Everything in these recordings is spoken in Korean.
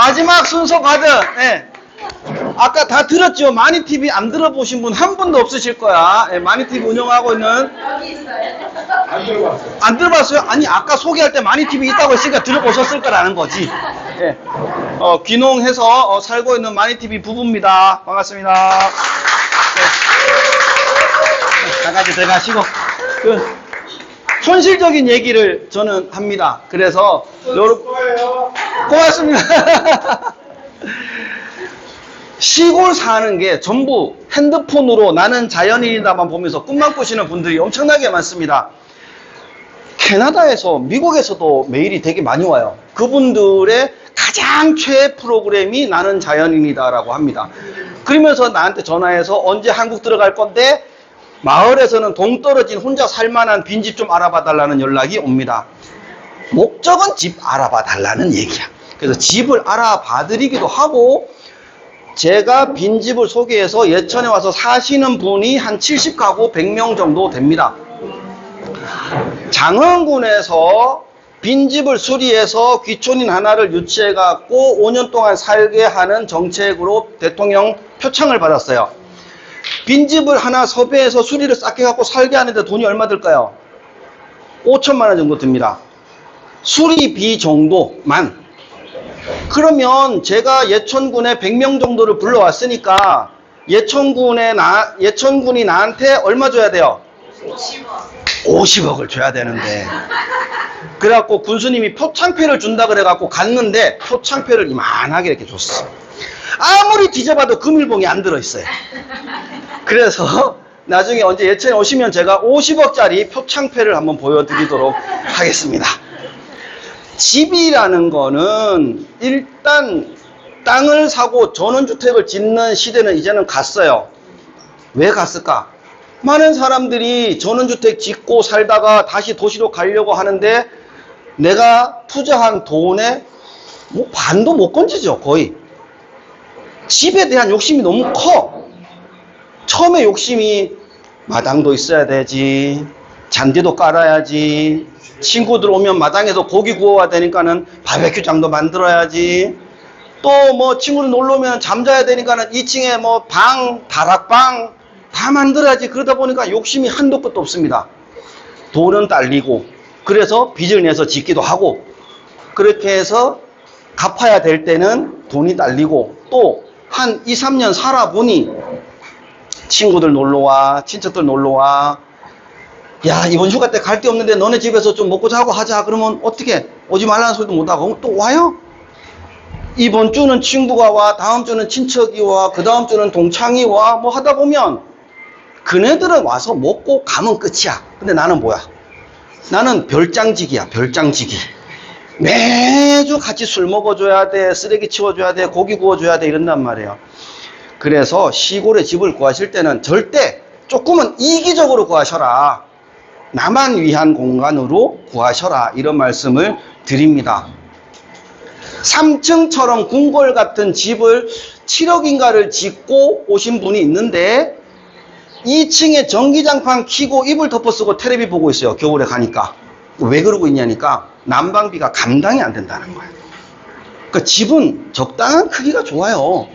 마지막 순서 가든, 예. 아까 다 들었죠? 마니TV 안 들어보신 분 한 분도 없으실 거야. 예, 마니TV 운영하고 있는. 여기 있어요. 안 들어봤어요. 안 들어봤어요? 아니, 아까 소개할 때 마니TV 있다고 했으니까 들어보셨을 거라는 거지. 예. 귀농해서 살고 있는 마니TV 부부입니다. 반갑습니다. 네. 나가지 들어가시고. 현실적인 얘기를 저는 합니다. 그래서, 여러분, 고맙습니다. 시골 사는 게 전부 핸드폰으로 나는 자연인이다만 보면서 꿈만 꾸시는 분들이 엄청나게 많습니다. 캐나다에서, 미국에서도 메일이 되게 많이 와요. 그분들의 가장 최애 프로그램이 나는 자연인이다라고 합니다. 그러면서 나한테 전화해서 언제 한국 들어갈 건데 마을에서는 동떨어진 혼자 살만한 빈집 좀 알아봐 달라는 연락이 옵니다. 목적은 집 알아봐 달라는 얘기야. 그래서 집을 알아봐 드리기도 하고, 제가 빈집을 소개해서 예천에 와서 사시는 분이 한 70가구 100명 정도 됩니다. 장흥군에서 빈집을 수리해서 귀촌인 하나를 유치해갖고 5년 동안 살게 하는 정책으로 대통령 표창을 받았어요. 빈집을 하나 섭외해서 수리를 싹 해갖고 살게 하는데 돈이 얼마 들까요? 5천만 원 정도 듭니다. 수리비 정도만. 그러면 제가 예천군에 100명 정도를 불러왔으니까 예천군이 나한테 얼마 줘야 돼요? 50억을 줘야 되는데, 그래갖고 군수님이 표창패를 준다 그래갖고 갔는데 표창패를 이만하게 이렇게 줬어. 아무리 뒤져봐도 금일봉이 안 들어있어요. 그래서 나중에 언제 예천에 오시면 제가 50억짜리 표창패를 한번 보여드리도록 하겠습니다. 집이라는 거는 일단 땅을 사고 전원주택을 짓는 시대는 이제는 갔어요. 왜 갔을까? 많은 사람들이 전원주택 짓고 살다가 다시 도시로 가려고 하는데 내가 투자한 돈의 뭐 반도 못 건지죠, 거의. 집에 대한 욕심이 너무 커. 처음에 욕심이 마당도 있어야 되지, 잔디도 깔아야지, 친구들 오면 마당에서 고기 구워야 되니까는 바베큐장도 만들어야지, 또 뭐 친구들 놀러 오면 잠자야 되니까는 2층에 뭐 방, 다락방 다 만들어야지. 그러다 보니까 욕심이 한도 끝도 없습니다. 돈은 딸리고, 그래서 빚을 내서 짓기도 하고, 그렇게 해서 갚아야 될 때는 돈이 딸리고, 또 한 2, 3년 살아보니 친구들 놀러와, 친척들 놀러와, 야, 이번 휴가 때 갈 데 없는데 너네 집에서 좀 먹고 자고 하자. 그러면 어떻게? 오지 말라는 소리도 못하고 또 와요? 이번 주는 친구가 와, 다음 주는 친척이 와, 그 다음 주는 동창이 와, 뭐 하다 보면 그네들은 와서 먹고 가면 끝이야. 근데 나는 뭐야? 나는 별장지기야, 별장지기. 매주 같이 술 먹어줘야 돼, 쓰레기 치워줘야 돼, 고기 구워줘야 돼, 이런단 말이에요. 그래서 시골에 집을 구하실 때는 절대 조금은 이기적으로 구하셔라. 나만 위한 공간으로 구하셔라. 이런 말씀을 드립니다. 3층처럼 궁궐 같은 집을 7억인가를 짓고 오신 분이 있는데 2층에 전기장판 켜고 이불 덮어 쓰고 텔레비 보고 있어요. 겨울에 가니까. 왜 그러고 있냐니까 난방비가 감당이 안 된다는 거예요. 그러니까 집은 적당한 크기가 좋아요.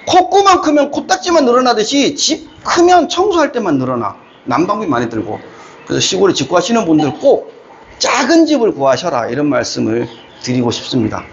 콧구만 크면 코딱지만 늘어나듯이 집 크면 청소할 때만 늘어나. 난방비 많이 들고. 그래서 시골에 집 구하시는 분들 꼭 작은 집을 구하셔라. 이런 말씀을 드리고 싶습니다.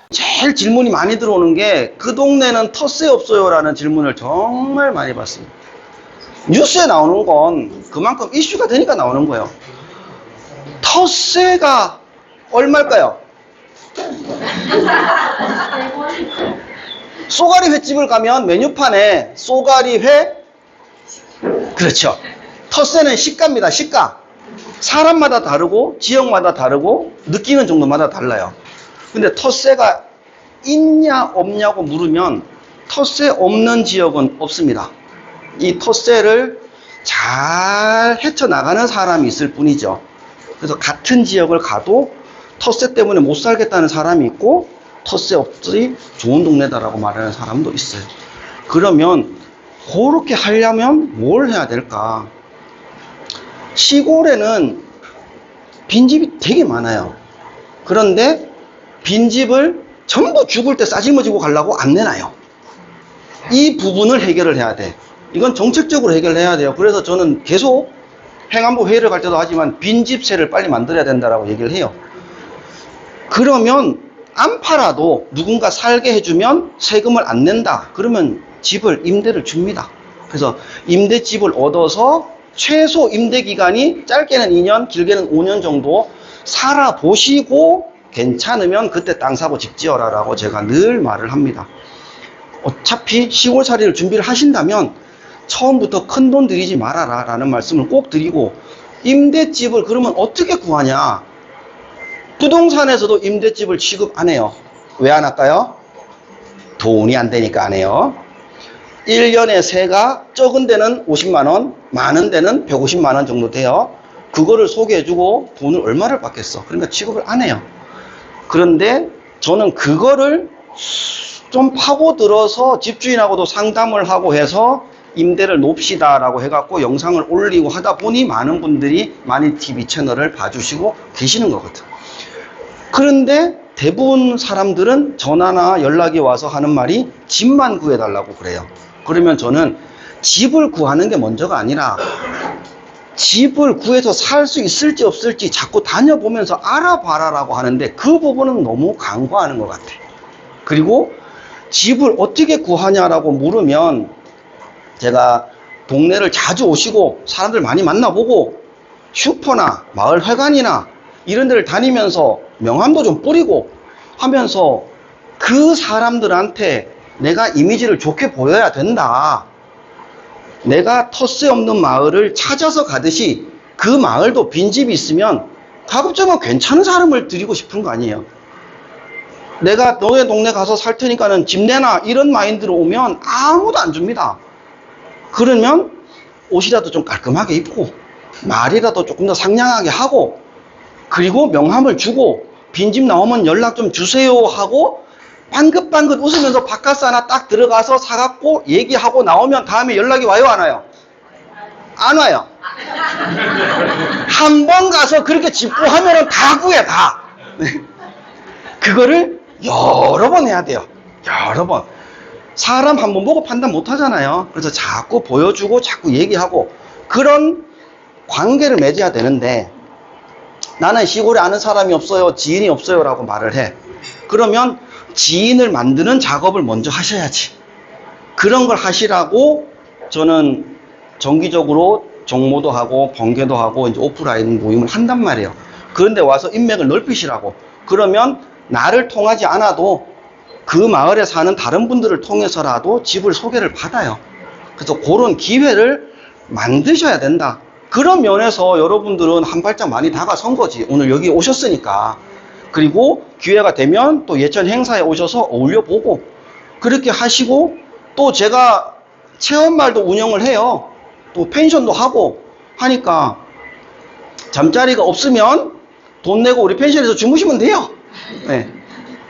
제일 질문이 많이 들어오는 게 그 동네는 텃세 없어요? 라는 질문을 정말 많이 받습니다. 뉴스에 나오는 건 그만큼 이슈가 되니까 나오는 거예요. 텃세가 얼마일까요? 쏘가리 횟집을 가면 메뉴판에 쏘가리 회, 그렇죠. 텃세는 시가입니다. 시가. 사람마다 다르고 지역마다 다르고 느끼는 정도마다 달라요. 근데 텃세가 있냐 없냐고 물으면 텃세 없는 지역은 없습니다. 이 텃세를 잘 헤쳐나가는 사람이 있을 뿐이죠. 그래서 같은 지역을 가도 텃세 때문에 못 살겠다는 사람이 있고 텃세 없이 좋은 동네다라고 말하는 사람도 있어요. 그러면 그렇게 하려면 뭘 해야 될까? 시골에는 빈집이 되게 많아요. 그런데 빈집을 전부 죽을 때 싸질머지고 가려고 안 내놔요. 이 부분을 해결을 해야 돼. 이건 정책적으로 해결해야 돼요. 그래서 저는 계속 행안부 회의를 갈 때도 하지만 빈집세를 빨리 만들어야 된다라고 얘기를 해요. 그러면 안 팔아도 누군가 살게 해주면 세금을 안 낸다. 그러면 집을 임대를 줍니다. 그래서 임대집을 얻어서 최소 임대 기간이 짧게는 2년, 길게는 5년 정도 살아보시고 괜찮으면 그때 땅 사고 집 지어라 라고 제가 늘 말을 합니다. 어차피 시골살이를 준비를 하신다면 처음부터 큰 돈 들이지 말아라 라는 말씀을 꼭 드리고, 임대집을 그러면 어떻게 구하냐? 부동산에서도 임대집을 취급 안 해요. 왜 안 할까요? 돈이 안 되니까 안 해요. 1년에 세가 적은 데는 50만원, 많은 데는 150만원 정도 돼요. 그거를 소개해주고 돈을 얼마를 받겠어. 그러니까 취급을 안 해요. 그런데 저는 그거를 좀 파고들어서 집주인하고도 상담을 하고 해서 임대를 높시다 라고 해갖고 영상을 올리고 하다 보니 많은 분들이 마니TV 채널을 봐주시고 계시는 거거든. 그런데 대부분 사람들은 전화나 연락이 와서 하는 말이 집만 구해달라고 그래요. 그러면 저는 집을 구하는 게 먼저가 아니라 집을 구해서 살 수 있을지 없을지 자꾸 다녀보면서 알아봐라라고 하는데, 그 부분은 너무 간과하는 것 같아. 그리고 집을 어떻게 구하냐라고 물으면, 제가 동네를 자주 오시고 사람들 많이 만나보고 슈퍼나 마을회관이나 이런 데를 다니면서 명함도 좀 뿌리고 하면서 그 사람들한테 내가 이미지를 좋게 보여야 된다. 내가 텃세 없는 마을을 찾아서 가듯이 그 마을도 빈집이 있으면 가급적이면 괜찮은 사람을 드리고 싶은 거 아니에요. 내가 너네 동네 가서 살 테니까는 집 내놔 이런 마인드로 오면 아무도 안 줍니다. 그러면 옷이라도 좀 깔끔하게 입고 말이라도 조금 더 상냥하게 하고, 그리고 명함을 주고 빈집 나오면 연락 좀 주세요 하고 방긋방긋 웃으면서 바카스 하나 딱 들어가서 사갖고 얘기하고 나오면 다음에 연락이 와요, 안 와요? 안 와요. 한 번 가서 그렇게 집 구하면 다 구해, 다. 그거를 여러 번 해야 돼요. 여러 번. 사람 한 번 보고 판단 못 하잖아요. 그래서 자꾸 보여주고 자꾸 얘기하고 그런 관계를 맺어야 되는데, 나는 시골에 아는 사람이 없어요, 지인이 없어요 라고 말을 해. 그러면 지인을 만드는 작업을 먼저 하셔야지. 그런 걸 하시라고 저는 정기적으로 정모도 하고 번개도 하고 이제 오프라인 모임을 한단 말이에요. 그런데 와서 인맥을 넓히시라고. 그러면 나를 통하지 않아도 그 마을에 사는 다른 분들을 통해서라도 집을 소개를 받아요. 그래서 그런 기회를 만드셔야 된다. 그런 면에서 여러분들은 한 발짝 많이 다가선 거지. 오늘 여기 오셨으니까. 그리고 기회가 되면 또 예천 행사에 오셔서 어울려보고 그렇게 하시고, 또 제가 체험마을도 운영을 해요. 또 펜션도 하고 하니까 잠자리가 없으면 돈 내고 우리 펜션에서 주무시면 돼요. 네.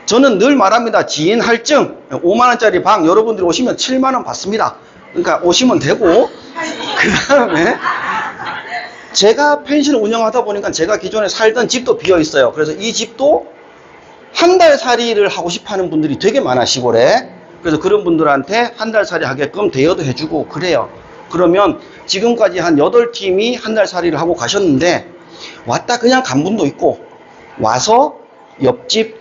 저는 늘 말합니다. 지인 할증 5만원짜리 방 여러분들이 오시면 7만원 받습니다. 그러니까 오시면 되고, 그 다음에 제가 펜션을 운영하다 보니까 제가 기존에 살던 집도 비어 있어요. 그래서 이 집도 한 달 살이를 하고 싶어 하는 분들이 되게 많아, 시골에. 그래서 그런 분들한테 한 달 살이 하게끔 대여도 해주고 그래요. 그러면 지금까지 한 8팀이 한 달 살이를 하고 가셨는데, 왔다 그냥 간 분도 있고, 와서 옆집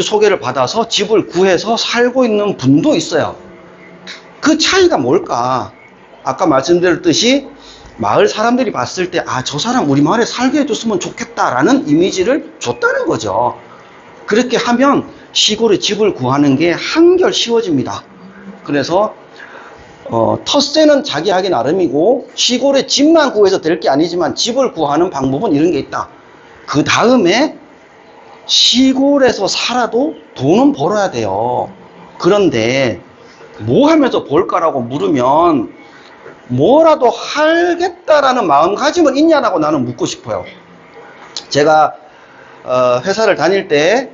소개를 받아서 집을 구해서 살고 있는 분도 있어요. 그 차이가 뭘까? 아까 말씀드렸듯이 마을 사람들이 봤을 때, 아, 저 사람 우리 마을에 살게 해줬으면 좋겠다라는 이미지를 줬다는 거죠. 그렇게 하면 시골에 집을 구하는 게 한결 쉬워집니다. 그래서 텃세는 자기 하기 나름이고, 시골에 집만 구해서 될 게 아니지만 집을 구하는 방법은 이런 게 있다. 그 다음에 시골에서 살아도 돈은 벌어야 돼요. 그런데 뭐 하면서 벌까라고 물으면 뭐라도 하겠다라는 마음가짐은 있냐라고 나는 묻고 싶어요. 제가 회사를 다닐 때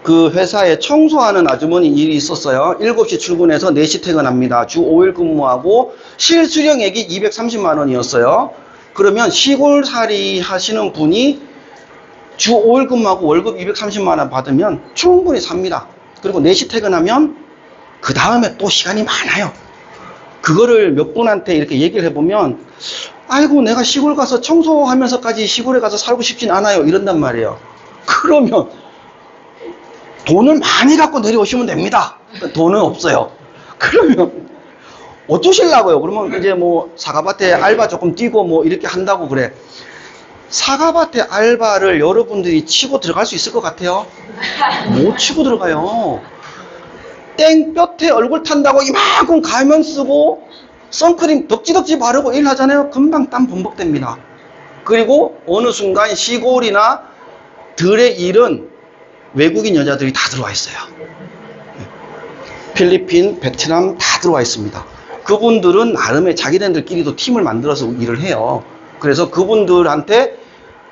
그 회사에 청소하는 아주머니 일이 있었어요. 7시 출근해서 4시 퇴근합니다. 주 5일 근무하고 실수령액이 230만 원이었어요. 그러면 시골살이 하시는 분이 주 5일 근무하고 월급 230만 원 받으면 충분히 삽니다. 그리고 4시 퇴근하면 그 다음에 또 시간이 많아요. 그거를 몇 분한테 이렇게 얘기를 해보면 아이고 내가 시골 가서 청소하면서까지 시골에 가서 살고 싶진 않아요 이런단 말이에요. 그러면 돈을 많이 갖고 내려오시면 됩니다. 돈은 없어요. 그러면 어쩌실라고요? 그러면 이제 뭐 사과밭에 알바 조금 뛰고 뭐 이렇게 한다고 그래. 사과밭에 알바를 여러분들이 치고 들어갈 수 있을 것 같아요? 못 치고 들어가요. 땡볕에 얼굴 탄다고 이만큼 가면 쓰고 선크림 덕지덕지 바르고 일하잖아요. 금방 땀 범벅됩니다. 그리고 어느 순간 시골이나 들의 일은 외국인 여자들이 다 들어와 있어요. 필리핀, 베트남 다 들어와 있습니다. 그분들은 나름의 자기네들끼리도 팀을 만들어서 일을 해요. 그래서 그분들한테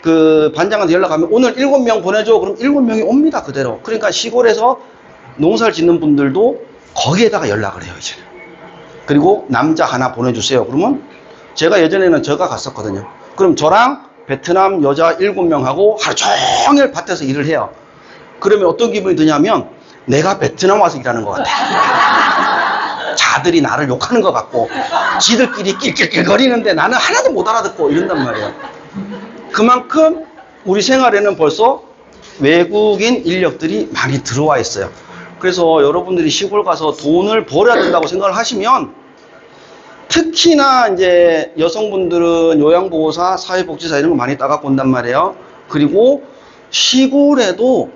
그 반장한테 연락하면 오늘 7명 보내줘. 그럼 7명이 옵니다. 그대로. 그러니까 시골에서 농사를 짓는 분들도 거기에다가 연락을 해요. 이제. 그리고 남자 하나 보내주세요. 그러면 제가 예전에는 저가 갔었거든요. 그럼 저랑 베트남 여자 7명하고 하루 종일 밭에서 일을 해요. 그러면 어떤 기분이 드냐면 내가 베트남 와서 일하는 것 같아. 자들이 나를 욕하는 것 같고 지들끼리 낄낄낄거리는데 나는 하나도 못 알아듣고 이런단 말이에요. 그만큼 우리 생활에는 벌써 외국인 인력들이 많이 들어와 있어요. 그래서 여러분들이 시골 가서 돈을 벌어야 된다고 생각을 하시면 특히나 이제 여성분들은 요양보호사, 사회복지사 이런 거 많이 따갖고 온단 말이에요. 그리고 시골에도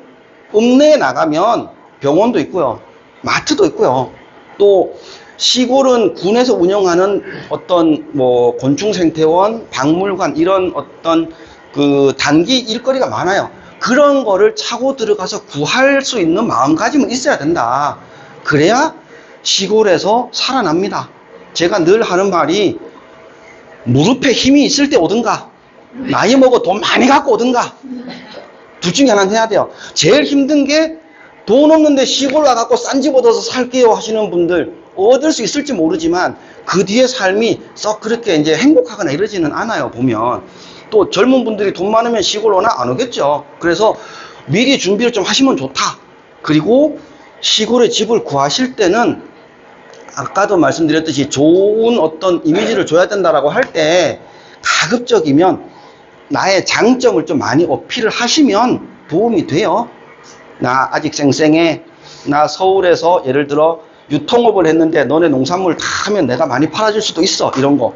읍내에 나가면 병원도 있고요. 마트도 있고요. 또 시골은 군에서 운영하는 어떤 뭐 곤충생태원, 박물관 이런 어떤 그 단기 일거리가 많아요. 그런 거를 차고 들어가서 구할 수 있는 마음가짐은 있어야 된다. 그래야 시골에서 살아납니다. 제가 늘 하는 말이 무릎에 힘이 있을 때 오든가 나이 먹어 돈 많이 갖고 오든가 둘 중에 하나는 해야 돼요. 제일 힘든 게 돈 없는데 시골 와갖고 싼 집 얻어서 살게요 하시는 분들 얻을 수 있을지 모르지만 그 뒤에 삶이 썩 그렇게 이제 행복하거나 이러지는 않아요. 보면 또 젊은 분들이 돈 많으면 시골 오나 안 오겠죠. 그래서 미리 준비를 좀 하시면 좋다. 그리고 시골에 집을 구하실 때는 아까도 말씀드렸듯이 좋은 어떤 이미지를 줘야 된다라고 할 때 가급적이면 나의 장점을 좀 많이 어필을 하시면 도움이 돼요. 나 아직 쌩쌩해. 나 서울에서 예를 들어 유통업을 했는데 너네 농산물 다 하면 내가 많이 팔아줄 수도 있어. 이런 거.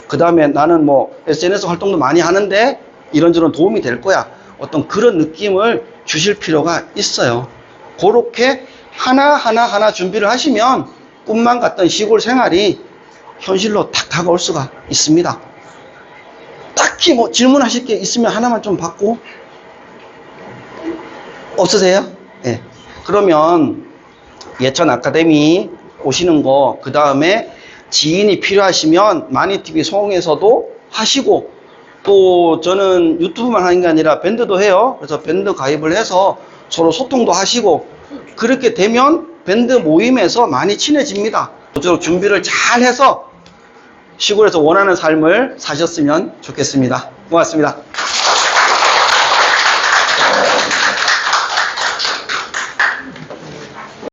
그 다음에 나는 뭐 SNS 활동도 많이 하는데 이런저런 도움이 될 거야. 어떤 그런 느낌을 주실 필요가 있어요. 그렇게 하나 준비를 하시면 꿈만 같던 시골 생활이 현실로 탁 다가올 수가 있습니다. 딱히 뭐 질문하실 게 있으면 하나만 좀 받고. 없으세요? 네. 그러면 예천 아카데미 오시는 거, 그 다음에 지인이 필요하시면 마니TV 송에서도 하시고, 또 저는 유튜브만 하는 게 아니라 밴드도 해요. 그래서 밴드 가입을 해서 서로 소통도 하시고, 그렇게 되면 밴드 모임에서 많이 친해집니다. 모쪼록 준비를 잘 해서 시골에서 원하는 삶을 사셨으면 좋겠습니다. 고맙습니다.